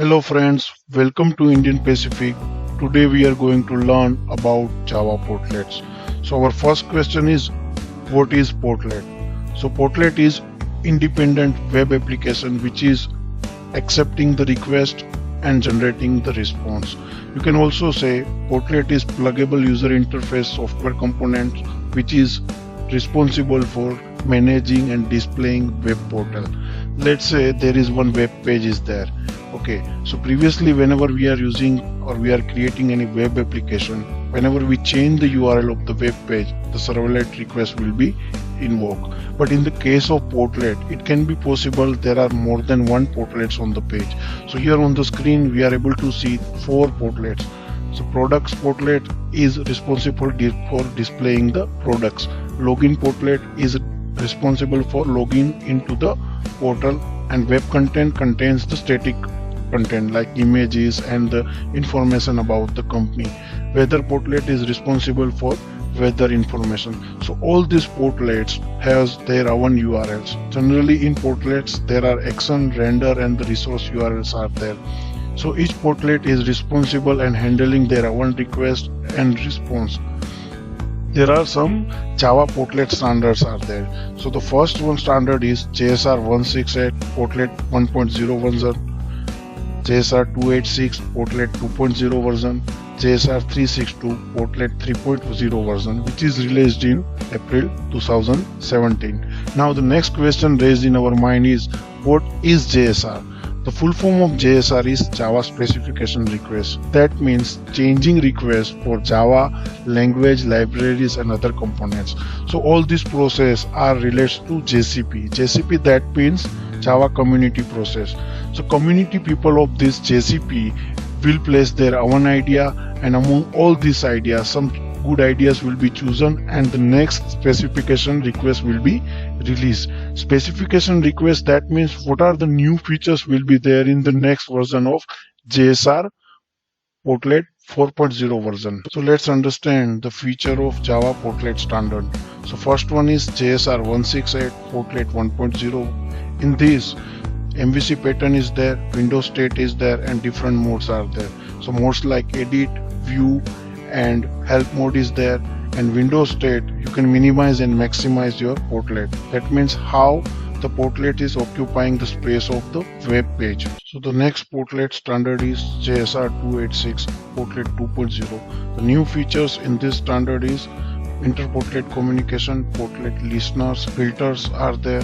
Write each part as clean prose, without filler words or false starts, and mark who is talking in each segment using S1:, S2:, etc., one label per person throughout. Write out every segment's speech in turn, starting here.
S1: Hello friends, welcome to Indian Pacific. Today we are going to learn about Java portlets. So our first question is, what is Portlet? So Portlet is independent web application which is accepting the request and generating the response. You can also say Portlet is pluggable user interface software component which is responsible for managing and displaying web portal. Let's say there is one web page is there. Okay, so previously whenever we are using or we are creating any web application, whenever we change the URL of the web page, the servlet request will be invoked. But in the case of Portlet, it can be possible there are more than one portlets on the page. So here on the screen we are able to see 4 portlets. So products portlet is responsible for displaying the products. Login portlet is responsible for logging into the portal, and web content contains the static content like images and the information about the company. Weather portlet is responsible for weather information. So all these portlets has their own URLs. Generally in portlets there are action, render and the resource URLs are there. So each portlet is responsible and handling their own request and response. There are some Java portlet standards are there. So the first one standard is JSR 168 Portlet 1.0 version, JSR 286 Portlet 2.0 version, JSR 362 Portlet 3.0 version, which is released in April 2017. Now the next question raised in our mind is, what is JSR? The full form of JSR is Java Specification Request. That means changing requests for Java, language, libraries and other components. So all this process are related to JCP. JCP, that means Java Community Process. So community people of this JCP will place their own idea, and among all these ideas some good ideas will be chosen and the next specification request will be released. Specification request, that means what are the new features will be there in the next version of JSR Portlet 4.0 version. So let's understand the feature of Java Portlet standard. So first one is JSR 168 Portlet 1.0. In this MVC pattern is there, Windows state is there and different modes are there. So modes like edit, view and help mode is there, and Windows state you can minimize and maximize your portlet. That means how the portlet is occupying the space of the web page. So the next portlet standard is JSR 286 Portlet 2.0. The new features in this standard is inter-portlet communication, portlet listeners, filters are there.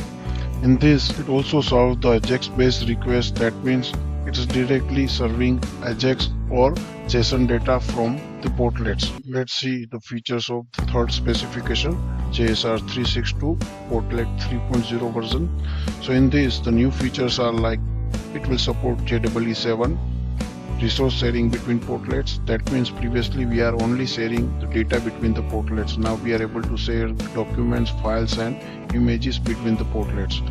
S1: In this it also serves the AJAX based request. That means it is directly serving AJAX or JSON data from the portlets. Let's see the features of the third specification, JSR 362 Portlet 3.0 version. So in this the new features are like it will support JEE7, resource sharing between portlets. That means previously we are only sharing the data between the portlets. Now we are able to share documents, files and images between the portlets.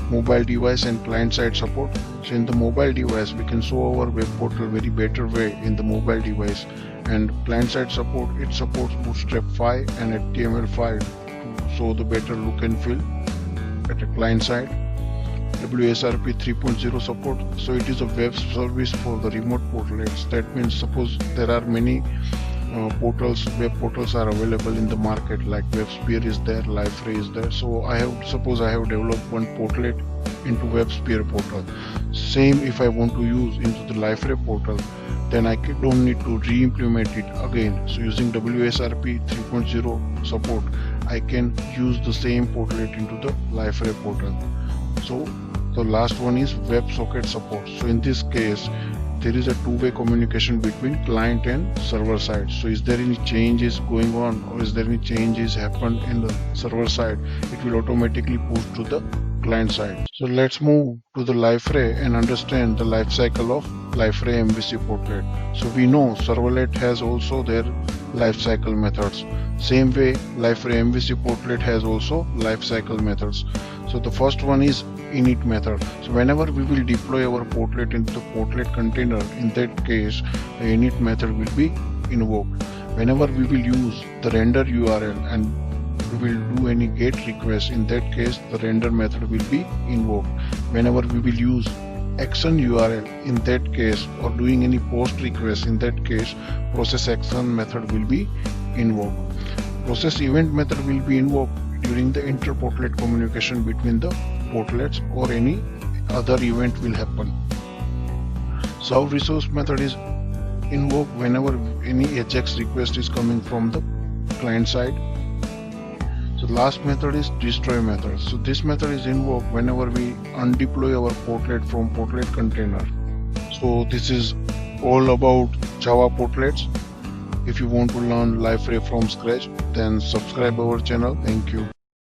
S1: Mobile device and client side support. So in the mobile device we can show our web portal very better way in the mobile device, and client side support, it supports Bootstrap 5 and HTML5 to show the better look and feel at a client side. WSRP 3.0 support, so it is a web service for the remote portlets. That means suppose there are many web portals are available in the market, like WebSphere is there, Liferay is there. So I have developed one portlet into WebSphere portal. Same if I want to use into the Liferay portal, then I don't need to re-implement it again. So using WSRP 3.0 support, I can use the same portlet into the Liferay portal. So the last one is WebSocket support. So in this case there is a two-way communication between client and server side. So is there any changes going on or is there any changes happened in the server side, it will automatically push to the client side. So let's move to the Liferay and understand the life cycle of Liferay MVC portlet. So we know servlet has also their life cycle methods. Same way Liferay MVC portlet has also life cycle methods. So the first one is init method. So whenever we will deploy our portlet into the portlet container, in that case the init method will be invoked. Whenever we will use the render URL and we will do any GET request, in that case the render method will be invoked. Whenever we will use action URL, in that case, or doing any post request, in that case, process action method will be invoked. Process event method will be invoked during the inter-portlet communication between the portlets, or any other event will happen. Serve resource method is invoked whenever any AJAX request is coming from the client side. So last method is destroy method. So this method is invoked whenever we undeploy our portlet from portlet container. So this is all about Java portlets. If you want to learn Liferay from scratch, then subscribe our channel. Thank you.